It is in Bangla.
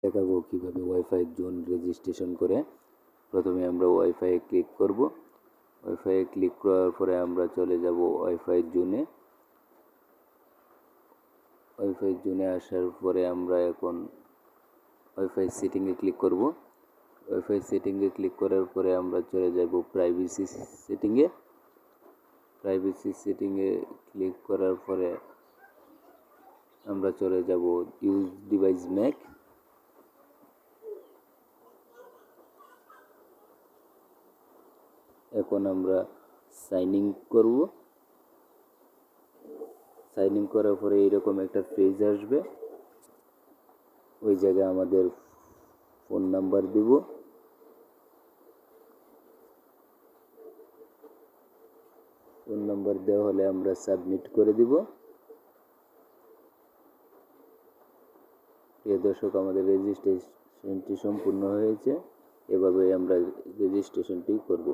দেখাবো কিভাবে ওয়াইফাই জোন রেজিস্ট্রেশন করে। প্রথমে আমরা ওয়াইফাই ক্লিক করব। ওয়াইফাই ক্লিক করার পরে আমরা চলে যাব ওয়াইফাই জোনে। ওয়াইফাই জোনে আসার পরে আমরা এখন ওয়াইফাই সেটিংয়ে ক্লিক করব। ওয়াইফাই সেটিংয়ে ক্লিক করার পরে আমরা চলে যাব প্রাইভেসি সেটিংয়ে। প্রাইভেসি সেটিংয়ে ক্লিক করার পরে আমরা চলে যাব ইউজ ডিভাইস ম্যাক। এখন আমরা সাইন ইন করব। সাইন ইন করার পরে এইরকম একটা পেজ আসবে। ওই জায়গায় আমাদের ফোন নাম্বার দিব। ফোন নাম্বার দেওয়া হলে আমরা সাবমিট করে দিব। প্রিয় দর্শক, আমাদের রেজিস্ট্রেশনটি সম্পূর্ণ হয়েছে। এভাবে আমরা রেজিস্ট্রেশনটি করব।